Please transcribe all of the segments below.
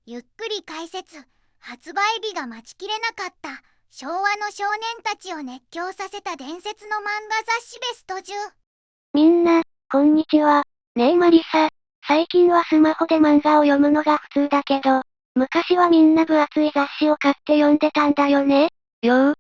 ゆっくり解説。発売日が待ちきれなかった昭和の少年たちを熱狂させた伝説の漫画雑誌ベスト10。みんな、こんにちは。ねえマリサ。最近はスマホで漫画を読むのが普通だけど、昔はみんな分厚い雑誌を買って読んでたんだよね。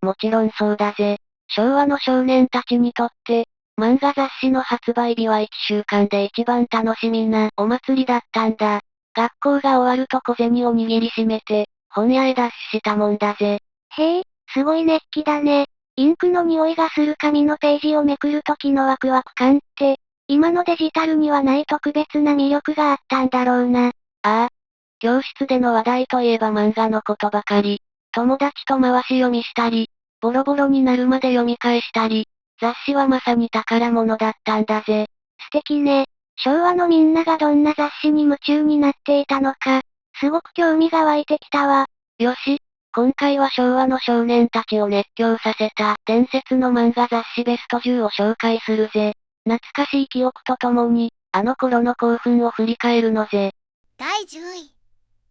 もちろんそうだぜ。昭和の少年たちにとって、漫画雑誌の発売日は1週間で一番楽しみなお祭りだったんだ。学校が終わると小銭を握りしめて、本屋へダッシュしたもんだぜ。へえ、すごい熱気だね。インクの匂いがする紙のページをめくる時のワクワク感って、今のデジタルにはない特別な魅力があったんだろうな。ああ。教室での話題といえば漫画のことばかり。友達と回し読みしたり、ボロボロになるまで読み返したり、雑誌はまさに宝物だったんだぜ。素敵ね。昭和のみんながどんな雑誌に夢中になっていたのか、すごく興味が湧いてきたわ。よし、今回は昭和の少年たちを熱狂させた伝説の漫画雑誌ベスト10を紹介するぜ。懐かしい記憶とともに、あの頃の興奮を振り返るのぜ。第10位。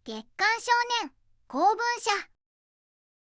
月刊少年、公文社。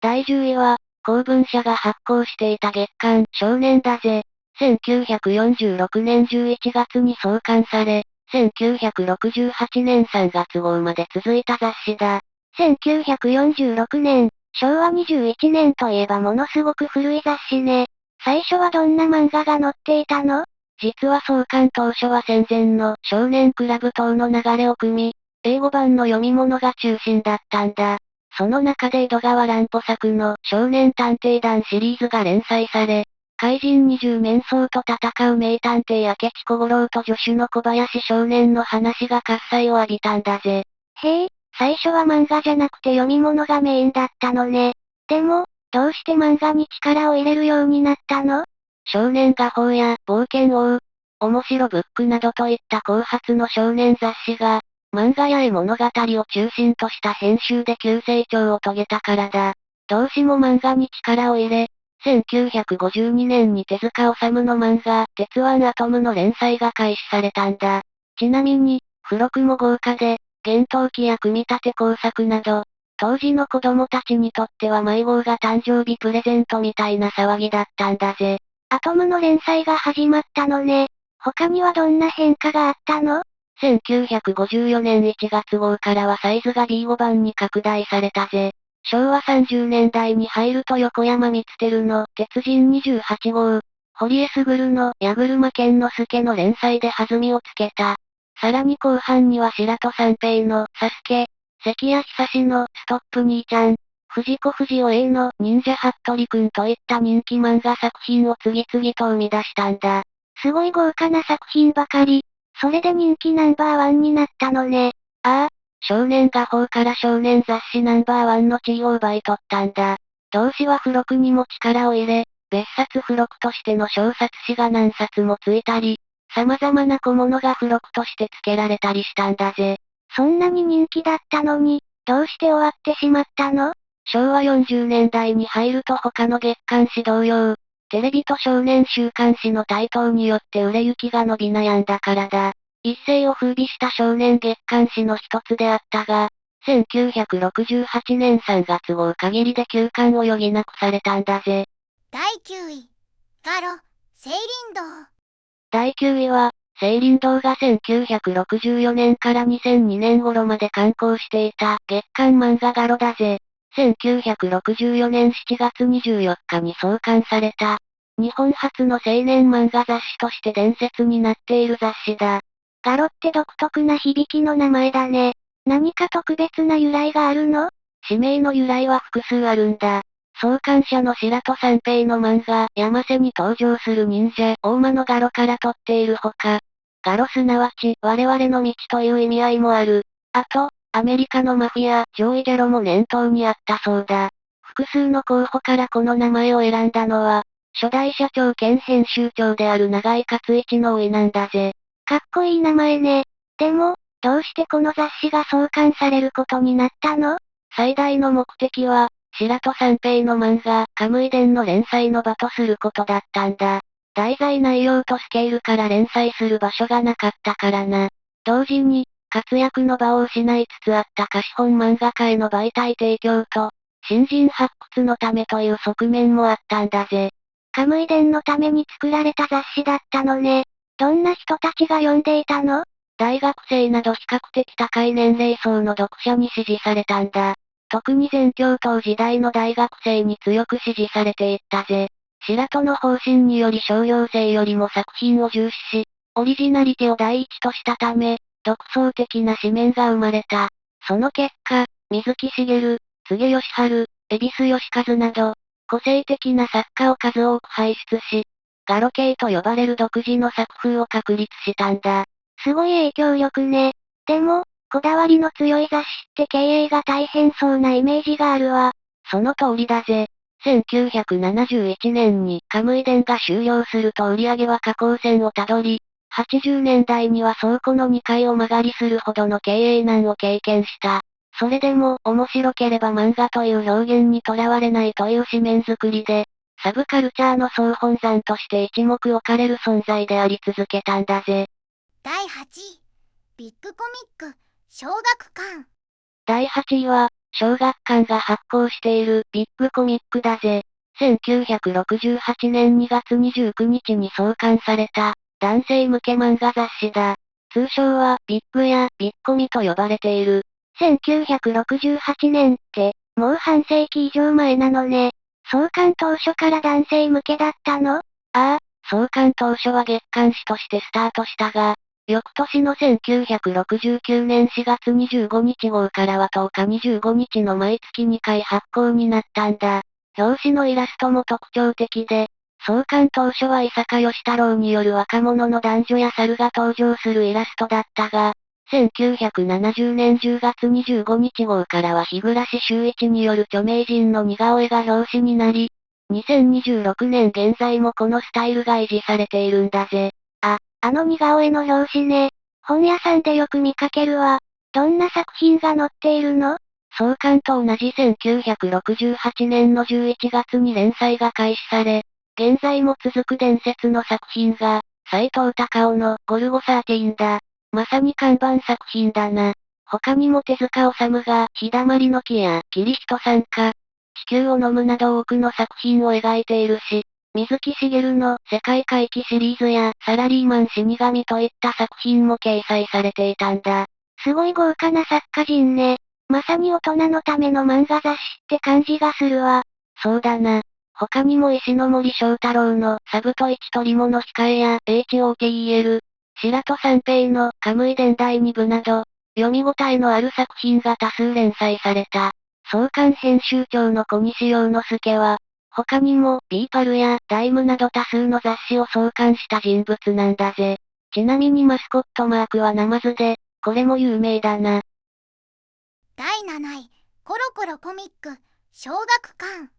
第10位は、公文社が発行していた月刊少年だぜ。1946年11月に創刊され、1968年3月号まで続いた雑誌だ。1946年、昭和21年といえばものすごく古い雑誌ね。最初はどんな漫画が載っていたの？実は創刊当初は戦前の少年クラブ等の流れを組み、英語版の読み物が中心だったんだ。その中で江戸川乱歩作の少年探偵団シリーズが連載され、怪人二十面相と戦う名探偵明智小五郎と助手の小林少年の話が喝采を浴びたんだぜ。へえ、最初は漫画じゃなくて読み物がメインだったのね。でも、どうして漫画に力を入れるようになったの？少年画報や冒険王、面白ブックなどといった後発の少年雑誌が、漫画や絵物語を中心とした編集で急成長を遂げたからだ。どうしも漫画に力を入れ、1952年に手塚治虫の漫画、鉄腕アトムの連載が開始されたんだ。ちなみに、付録も豪華で、幻冬記や組み立て工作など、当時の子供たちにとっては迷子が誕生日プレゼントみたいな騒ぎだったんだぜ。アトムの連載が始まったのね。他にはどんな変化があったの？1954年1月号からはサイズが B5 版に拡大されたぜ。昭和30年代に入ると横山光輝の鉄人28号、堀江卓の矢車健之助の連載で弾みをつけた。さらに後半には白戸三平のサスケ、関谷久志のストップ兄ちゃん、藤子不二雄 A の忍者ハットリくんといった人気漫画作品を次々と生み出したんだ。すごい豪華な作品ばかり。それで人気ナンバーワンになったのね。ああ、少年画報から少年雑誌ナンバーワンの地位を奪い取ったんだ。同誌は付録にも力を入れ、別冊付録としての小冊子が何冊もついたり、様々な小物が付録として付けられたりしたんだぜ。そんなに人気だったのに、どうして終わってしまったの？昭和40年代に入ると他の月刊誌同様、テレビと少年週刊誌の台頭によって売れ行きが伸び悩んだからだ。一世を風靡した少年月刊誌の一つであったが、1968年3月号限りで休刊を余儀なくされたんだぜ。第9位。ガロ、青林堂。第9位は、青林堂が1964年から2002年頃まで刊行していた月刊漫画ガロだぜ。1964年7月24日に創刊された、日本初の青年漫画雑誌として伝説になっている雑誌だ。ガロって独特な響きの名前だね。何か特別な由来があるの？氏名の由来は複数あるんだ。創刊者の白戸三平の漫画、山瀬に登場する忍者、大間のガロから取っているほか、ガロすなわち、我々の道という意味合いもある。あと、アメリカのマフィア、ジョーイ・ジャロも念頭にあったそうだ。複数の候補からこの名前を選んだのは、初代社長兼編集長である長井勝一の甥なんだぜ。かっこいい名前ね。でも、どうしてこの雑誌が創刊されることになったの？最大の目的は、白戸三平の漫画、カムイ伝の連載の場とすることだったんだ。題材内容とスケールから連載する場所がなかったからな。同時に、活躍の場を失いつつあった貸本漫画界の媒体提供と、新人発掘のためという側面もあったんだぜ。カムイ伝のために作られた雑誌だったのね。どんな人たちが読んでいたの？大学生など比較的高い年齢層の読者に支持されたんだ。特に全教頭時代の大学生に強く支持されていったぜ。白戸の方針により商業性よりも作品を重視し、オリジナリティを第一としたため、独創的な紙面が生まれた。その結果、水木しげる、柘植義春、恵比寿義和など、個性的な作家を数多く輩出し、ガロ系と呼ばれる独自の作風を確立したんだ。すごい影響力ね。でも、こだわりの強い雑誌って経営が大変そうなイメージがあるわ。その通りだぜ。1971年にカムイ伝が終了すると売り上げは下降線をたどり、80年代には倉庫の2階を間借りするほどの経営難を経験した。それでも、面白ければ漫画という表現にとらわれないという紙面作りで、サブカルチャーの総本山として一目置かれる存在であり続けたんだぜ。第8位、ビッグコミック、小学館。第8位は、小学館が発行しているビッグコミックだぜ。1968年2月29日に創刊された、男性向け漫画雑誌だ。通称はビッグやビッコミと呼ばれている。1968年って、もう半世紀以上前なのね。創刊当初から男性向けだったの？ああ、創刊当初は月刊誌としてスタートしたが、翌年の1969年4月25日号からは10日25日の毎月2回発行になったんだ。表紙のイラストも特徴的で、創刊当初は伊坂義太郎による若者の男女や猿が登場するイラストだったが、1970年10月25日号からは日暮修一による著名人の似顔絵が表紙になり、2026年現在もこのスタイルが維持されているんだぜ。あの似顔絵の表紙ね。本屋さんでよく見かけるわ。どんな作品が載っているの？創刊と同じ1968年の11月に連載が開始され、現在も続く伝説の作品が、斎藤隆夫のゴルゴ13だ。まさに看板作品だな。他にも手塚治虫が日だまりの木やキリヒト参加、地球を飲むなど多くの作品を描いているし、水木しげるの世界回帰シリーズやサラリーマン死神といった作品も掲載されていたんだ。すごい豪華な作家陣ね。まさに大人のための漫画雑誌って感じがするわ。そうだな。他にも石ノ森章太郎のサブトイチ取り物控えや HOTEL、白戸三平のカムイ伝第2部など、読み応えのある作品が多数連載された。創刊編集長の小西洋之助は、他にもビーパルやダイムなど多数の雑誌を創刊した人物なんだぜ。ちなみにマスコットマークはナマズで、これも有名だな。第7位、コロコロコミック、小学館。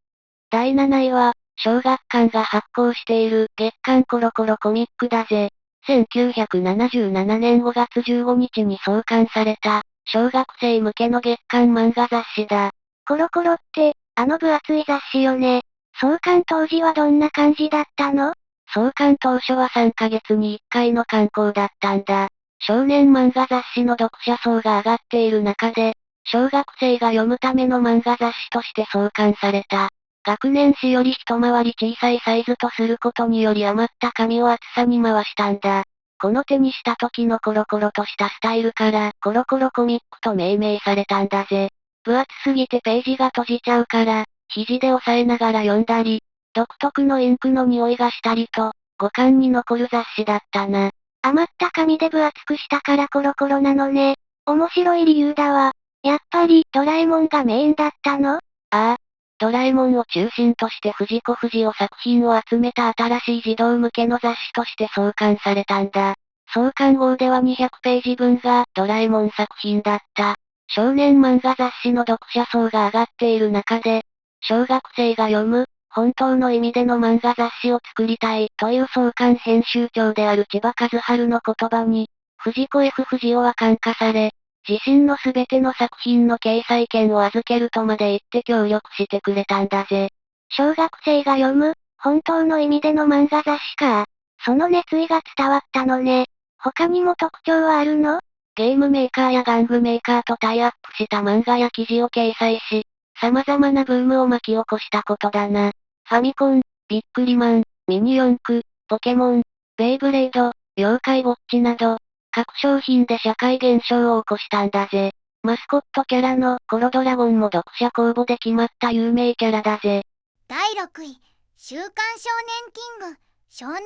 第7位は、小学館が発行している月刊コロコロコミックだぜ。1977年5月15日に創刊された、小学生向けの月刊漫画雑誌だ。コロコロって、あの分厚い雑誌よね。創刊当時はどんな感じだったの？創刊当初は3ヶ月に1回の刊行だったんだ。少年漫画雑誌の読者層が上がっている中で、小学生が読むための漫画雑誌として創刊された。学年誌より一回り小さいサイズとすることにより余った紙を厚さに回したんだ。この手にした時のコロコロとしたスタイルから、コロコロコミックと命名されたんだぜ。分厚すぎてページが閉じちゃうから、肘で押さえながら読んだり、独特のインクの匂いがしたりと、五感に残る雑誌だったな。余った紙で分厚くしたからコロコロなのね。面白い理由だわ。やっぱりドラえもんがメインだったの？ああ。ドラえもんを中心として藤子不二雄作品を集めた新しい児童向けの雑誌として創刊されたんだ。創刊号では200ページ分がドラえもん作品だった。少年漫画雑誌の読者層が上がっている中で、小学生が読む、本当の意味での漫画雑誌を作りたいという創刊編集長である千葉和春の言葉に、藤子 F 不二雄は感化され、自身のすべての作品の掲載権を預けるとまで言って協力してくれたんだぜ。小学生が読む、本当の意味での漫画雑誌か。その熱意が伝わったのね。他にも特徴はあるの？ゲームメーカーや玩具メーカーとタイアップした漫画や記事を掲載し、様々なブームを巻き起こしたことだな。ファミコン、ビックリマン、ミニ四駆、ポケモン、ベイブレード、妖怪ウォッチなど、各商品で社会現象を起こしたんだぜ。マスコットキャラのコロドラゴンも読者公募で決まった有名キャラだぜ。第6位、週刊少年キング、少年画報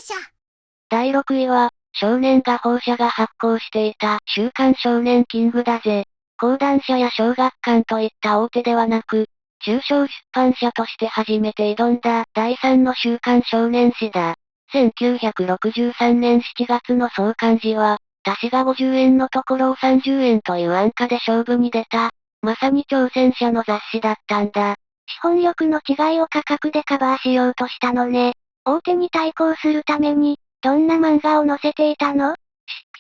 社。第6位は、少年画報社が発行していた週刊少年キングだぜ。講談社や小学館といった大手ではなく、中小出版社として初めて挑んだ第3の週刊少年誌だ。1963年7月の創刊時は、出しが50円のところを30円という安価で勝負に出た、まさに挑戦者の雑誌だったんだ。資本力の違いを価格でカバーしようとしたのね。大手に対抗するために、どんな漫画を載せていたの？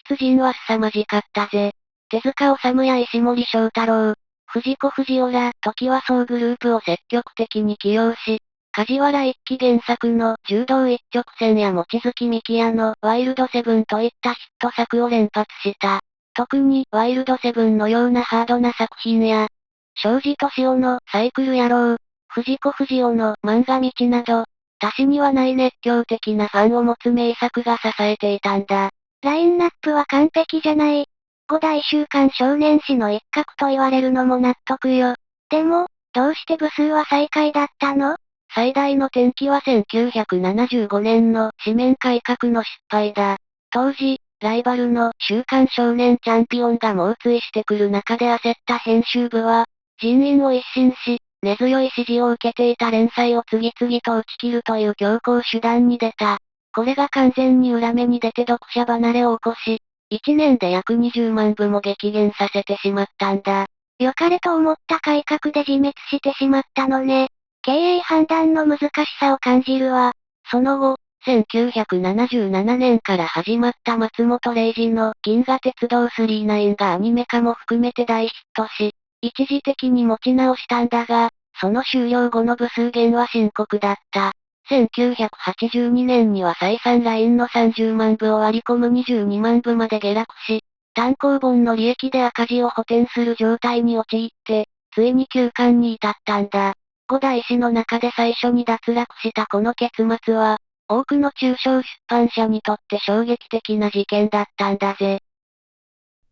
執筆陣は凄まじかったぜ。手塚治虫や石森章太郎、藤子不二雄ら、トキワ荘グループを積極的に起用し、梶原一騎原作の柔道一直線や望月幹也のワイルドセブンといったヒット作を連発した。特にワイルドセブンのようなハードな作品や、庄司敏夫のサイクル野郎、藤子不二雄の漫画道など、他誌にはない熱狂的なファンを持つ名作が支えていたんだ。ラインナップは完璧じゃない。5大週刊少年誌の一角と言われるのも納得よ。でも、どうして部数は最下位だったの？最大の転機は1975年の紙面改革の失敗だ。当時、ライバルの週刊少年チャンピオンが猛追してくる中で焦った編集部は、人員を一新し、根強い支持を受けていた連載を次々と打ち切るという強硬手段に出た。これが完全に裏目に出て読者離れを起こし、1年で約20万部も激減させてしまったんだ。良かれと思った改革で自滅してしまったのね。経営判断の難しさを感じるわ。その後、1977年から始まった松本零士の銀河鉄道999がアニメ化も含めて大ヒットし、一時的に持ち直したんだが、その終了後の部数減は深刻だった。1982年には再三ラインの30万部を割り込む22万部まで下落し、単行本の利益で赤字を補填する状態に陥って、ついに休刊に至ったんだ。5大誌の中で最初に脱落したこの結末は、多くの中小出版社にとって衝撃的な事件だったんだぜ。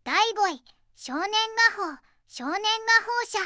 第5位、少年画報、少年画報社。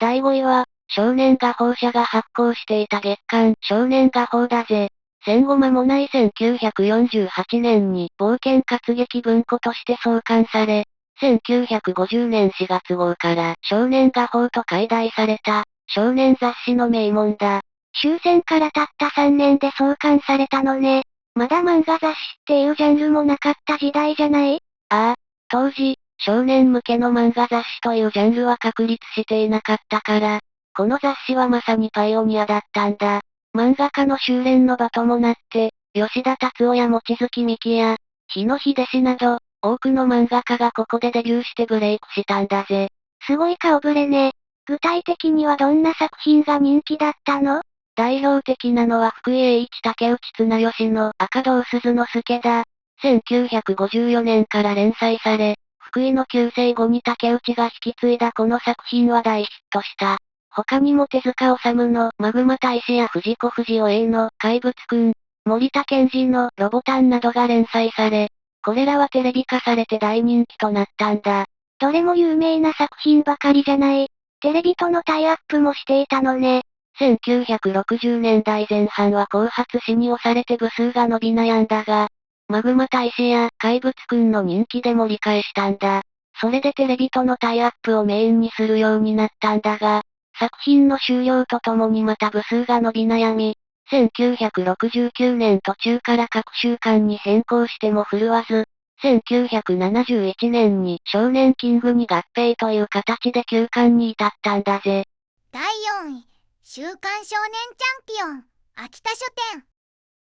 第5位は、少年画報社が発行していた月刊少年画報だぜ。戦後間もない1948年に冒険活劇文庫として創刊され、1950年4月号から少年画報と改題された少年雑誌の名門だ。終戦からたった3年で創刊されたのね。まだ漫画雑誌っていうジャンルもなかった時代じゃない？ああ、当時、少年向けの漫画雑誌というジャンルは確立していなかったから、この雑誌はまさにパイオニアだったんだ。漫画家の修練の場ともなって、吉田達夫や望月幹也、日野秀氏など、多くの漫画家がここでデビューしてブレイクしたんだぜ。すごい顔ぶれね。具体的にはどんな作品が人気だったの？代表的なのは福井栄一竹内綱吉の赤胴鈴之助だ。1954年から連載され、福井の旧姓後に竹内が引き継いだこの作品は大ヒットした。他にも手塚治虫のマグマ大使や藤子不二雄 A の怪物くん、森田健二のロボタンなどが連載され、これらはテレビ化されて大人気となったんだ。どれも有名な作品ばかりじゃない。テレビとのタイアップもしていたのね。1960年代前半は後発誌に押されて部数が伸び悩んだが、マグマ大使や怪物くんの人気で盛り返したんだ。それでテレビとのタイアップをメインにするようになったんだが、作品の終了とともにまた部数が伸び悩み、1969年途中から各週間に変更しても振るわず、1971年に少年キングに合併という形で休刊に至ったんだぜ。第4位、週刊少年チャンピオン、秋田書店。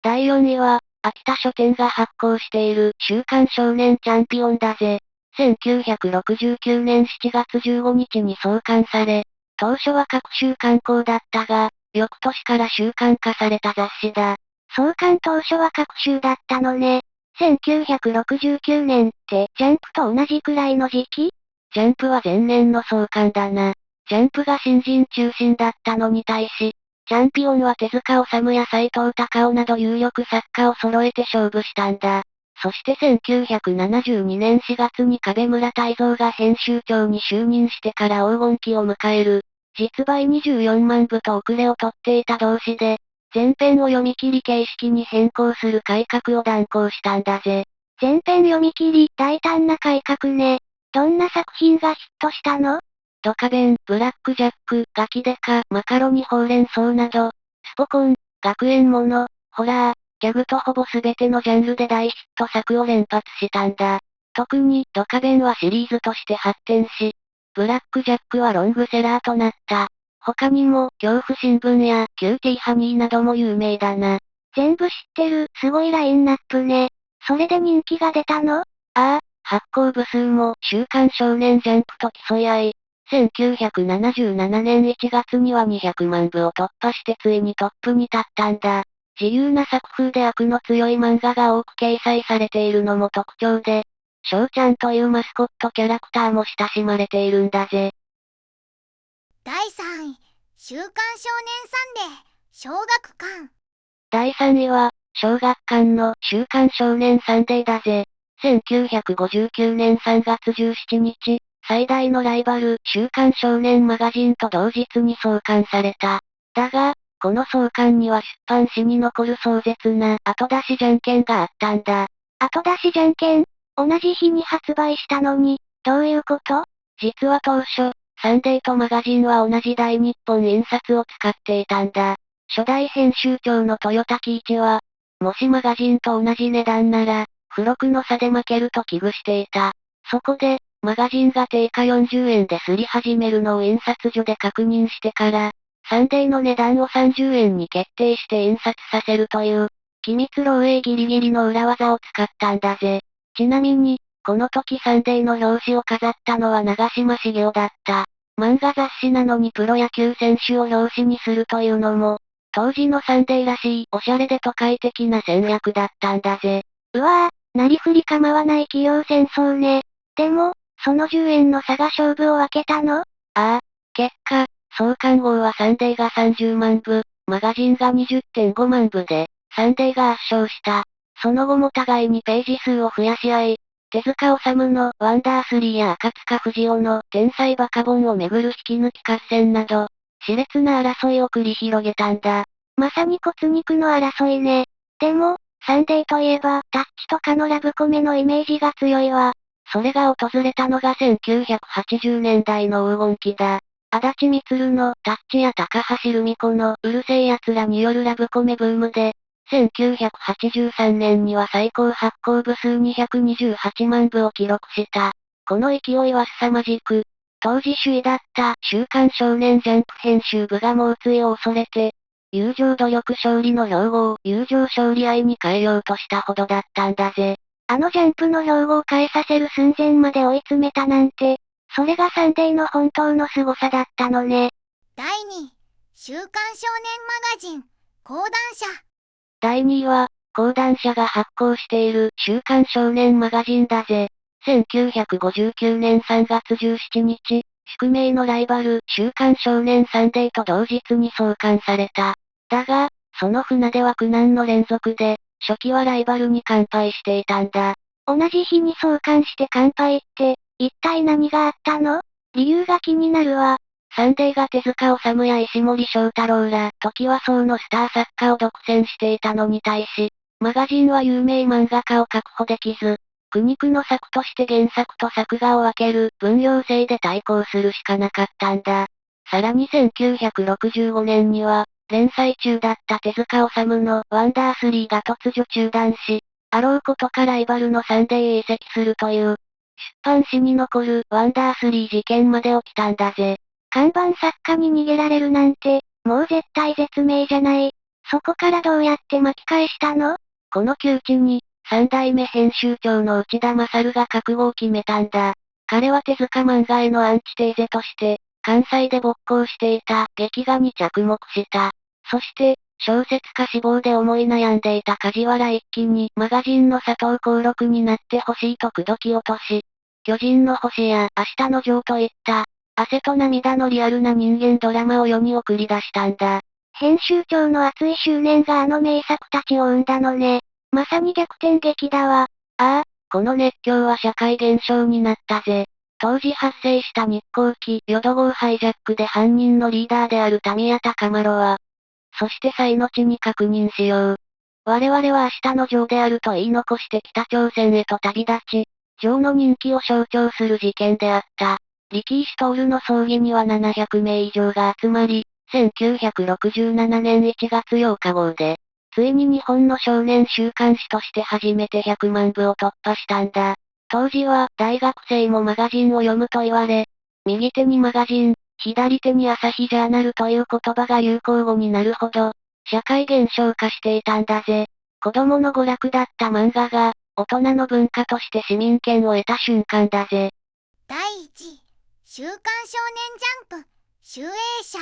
第4位は、秋田書店が発行している週刊少年チャンピオンだぜ。1969年7月15日に創刊され、当初は各週刊号だったが、翌年から週刊化された雑誌だ。創刊当初は各週だったのね。1969年って、ジャンプと同じくらいの時期？ジャンプは前年の創刊だな。ジャンプが新人中心だったのに対し、チャンピオンは手塚治虫や斎藤隆夫など有力作家を揃えて勝負したんだ。そして1972年4月に壁村泰造が編集長に就任してから黄金期を迎える。実売24万部と遅れをとっていた同士で、前編を読み切り形式に変更する改革を断行したんだぜ。前編読み切り、大胆な改革ね。どんな作品がヒットしたの？ドカベン、ブラックジャック、ガキデカ、マカロニほうれん草など、スポコン、学園もの、ホラー、ギャグとほぼ全てのジャンルで大ヒット作を連発したんだ。特に、ドカベンはシリーズとして発展し、ブラックジャックはロングセラーとなった。他にも、恐怖新聞や、キューティーハニーなども有名だな。全部知ってる、すごいラインナップね。それで人気が出たの？ああ、発行部数も、週刊少年ジャンプと競い合い、1977年1月には200万部を突破してついにトップに立ったんだ。自由な作風で悪の強い漫画が多く掲載されているのも特徴で、翔ちゃんというマスコットキャラクターも親しまれているんだぜ。第3位、週刊少年サンデー、小学館。第3位は、小学館の週刊少年サンデーだぜ。1959年3月17日、最大のライバル、週刊少年マガジンと同日に創刊された。だが、この創刊には出版史に残る壮絶な後出しじゃんけんがあったんだ。後出しじゃんけん？同じ日に発売したのに、どういうこと？実は当初、サンデーとマガジンは同じ大日本印刷を使っていたんだ。初代編集長の豊田喜一は、もしマガジンと同じ値段なら、付録の差で負けると危惧していた。そこで、マガジンが定価40円で刷り始めるのを印刷所で確認してから、サンデーの値段を30円に決定して印刷させるという、機密漏洩ギリギリの裏技を使ったんだぜ。ちなみに、この時サンデーの表紙を飾ったのは長嶋茂雄だった。漫画雑誌なのにプロ野球選手を表紙にするというのも、当時のサンデーらしいおしゃれで都会的な戦略だったんだぜ。うわぁ、なりふり構わない企業戦争ね。でも、その10円の差が勝負を分けたの？ああ、結果、創刊号はサンデーが30万部、マガジンが20.5万部で、サンデーが圧勝した。その後も互いにページ数を増やし合い、手塚治虫のワンダースリーや赤塚不二夫の天才バカボンをめぐる引き抜き合戦など、熾烈な争いを繰り広げたんだ。まさに骨肉の争いね。でも、サンデーといえば、タッチとかのラブコメのイメージが強いわ。それが訪れたのが1980年代の黄金期だ。足立みつるのタッチや高橋留美子のうるせえ奴らによるラブコメブームで、1983年には最高発行部数228万部を記録した。この勢いは凄まじく、当時首位だった週刊少年ジャンプ編集部が猛追を恐れて、友情努力勝利の標語を友情勝利愛に変えようとしたほどだったんだぜ。あのジャンプの標語を変えさせる寸前まで追い詰めたなんて、それがサンデーの本当の凄さだったのね。第2位、週刊少年マガジン、講談社。第2位は、講談社が発行している週刊少年マガジンだぜ。1959年3月17日、宿命のライバル、週刊少年サンデーと同日に創刊された。だが、その船では苦難の連続で、初期はライバルに完敗していたんだ。同じ日に創刊して完敗って、一体何があったの？理由が気になるわ。サンデーが手塚治虫や石森章太郎ら、トキワ荘のスター作家を独占していたのに対し、マガジンは有名漫画家を確保できず、苦肉の策として原作と作画を分ける分業制で対抗するしかなかったんだ。さらに1965年には、連載中だった手塚治虫のワンダースリーが突如中断し、あろうことかライバルのサンデーへ移籍するという、出版史に残るワンダースリー事件まで起きたんだぜ。看板作家に逃げられるなんて、もう絶対絶命じゃない。そこからどうやって巻き返したの？この窮地に、三代目編集長の内田勝が覚悟を決めたんだ。彼は手塚漫画へのアンチテーゼとして、関西で勃興していた劇画に着目した。そして、小説家志望で思い悩んでいた梶原一騎にマガジンの佐藤幸六になってほしいと口説き落とし、巨人の星や明日のジョーといった、汗と涙のリアルな人間ドラマを世に送り出したんだ。編集長の熱い執念があの名作たちを生んだのね。まさに逆転劇だわ。ああ、この熱狂は社会現象になったぜ。当時発生した日航機淀号ハイジャックで犯人のリーダーであるタミヤ高丸は、そして再後に確認しよう。我々は明日のジョーであると言い残して北朝鮮へと旅立ち、ジョーの人気を象徴する事件であった。リキー・シュトールの葬儀には700名以上が集まり、1967年1月8日号で、ついに日本の少年週刊誌として初めて100万部を突破したんだ。当時は大学生もマガジンを読むと言われ、右手にマガジン、左手に朝日ジャーナルという言葉が流行語になるほど、社会現象化していたんだぜ。子供の娯楽だった漫画が、大人の文化として市民権を得た瞬間だぜ。第1位、週刊少年ジャンプ、集英社。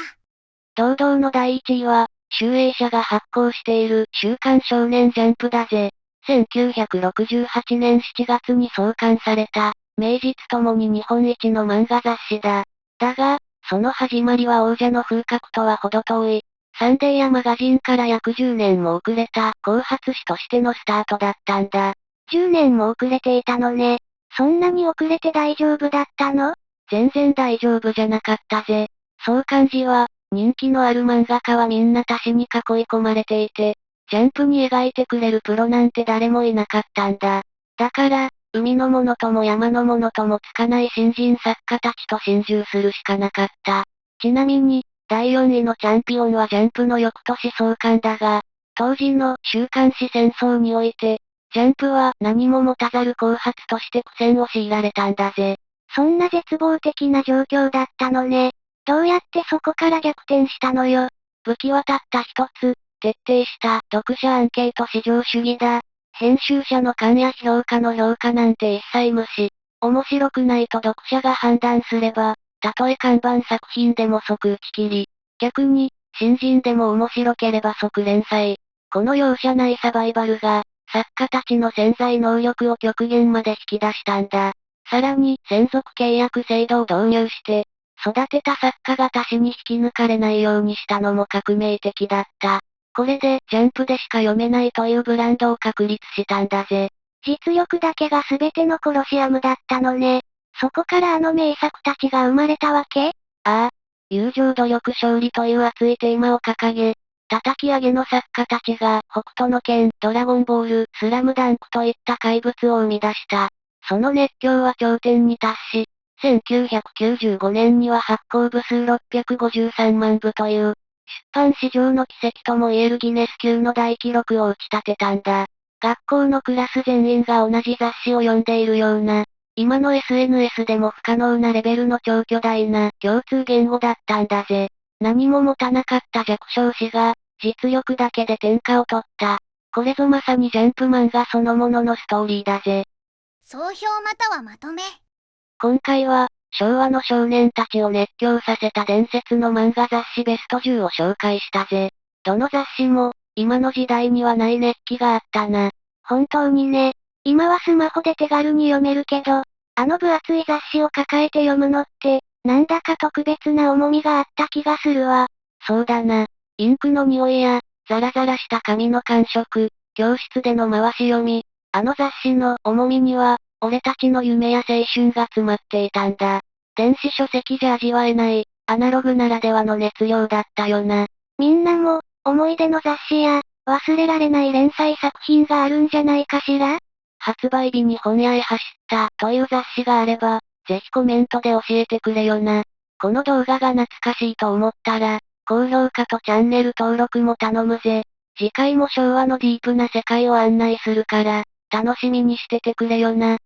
堂々の第1位は、集英社が発行している週刊少年ジャンプだぜ。1968年7月に創刊された、名実ともに日本一の漫画雑誌だ。だが、その始まりは王者の風格とは程遠い。サンデーやマガジンから約10年も遅れた後発誌としてのスタートだったんだ。10年も遅れていたのね。そんなに遅れて大丈夫だったの？全然大丈夫じゃなかったぜ。創刊時は、人気のある漫画家はみんな他誌に囲い込まれていて、ジャンプに描いてくれるプロなんて誰もいなかったんだ。だから、海のものとも山のものともつかない新人作家たちと心中するしかなかった。ちなみに、第4位のチャンピオンはジャンプの翌年創刊だが、当時の週刊誌戦争において、ジャンプは何も持たざる後発として苦戦を強いられたんだぜ。そんな絶望的な状況だったのね。どうやってそこから逆転したのよ。武器はたった一つ、徹底した読者アンケート至上主義だ。編集者の勘や評価の評価なんて一切無視。面白くないと読者が判断すれば、たとえ看板作品でも即打ち切り。逆に、新人でも面白ければ即連載。この容赦ないサバイバルが、作家たちの潜在能力を極限まで引き出したんだ。さらに、専属契約制度を導入して、育てた作家が他誌に引き抜かれないようにしたのも革命的だった。これで、ジャンプでしか読めないというブランドを確立したんだぜ。実力だけが全てのコロシアムだったのね。そこからあの名作たちが生まれたわけ？ああ、友情努力勝利という熱いテーマを掲げ、叩き上げの作家たちが、北斗の拳、ドラゴンボール、スラムダンクといった怪物を生み出した。その熱狂は頂点に達し、1995年には発行部数653万部という、出版史上の奇跡とも言えるギネス級の大記録を打ち立てたんだ。学校のクラス全員が同じ雑誌を読んでいるような、今の SNS でも不可能なレベルの超巨大な共通言語だったんだぜ。何も持たなかった弱小誌が、実力だけで天下を取った。これぞまさにジャンプ漫画そのもののストーリーだぜ。総評またはまとめ。今回は、昭和の少年たちを熱狂させた伝説の漫画雑誌ベスト10を紹介したぜ。どの雑誌も、今の時代にはない熱気があったな。本当にね。今はスマホで手軽に読めるけど、あの分厚い雑誌を抱えて読むのって、なんだか特別な重みがあった気がするわ。そうだな。インクの匂いや、ザラザラした紙の感触、教室での回し読み、あの雑誌の重みには、俺たちの夢や青春が詰まっていたんだ。電子書籍じゃ味わえない、アナログならではの熱量だったよな。みんなも、思い出の雑誌や、忘れられない連載作品があるんじゃないかしら？発売日に本屋へ走ったという雑誌があれば、ぜひコメントで教えてくれよな。この動画が懐かしいと思ったら、高評価とチャンネル登録も頼むぜ。次回も昭和のディープな世界を案内するから、楽しみにしててくれよな。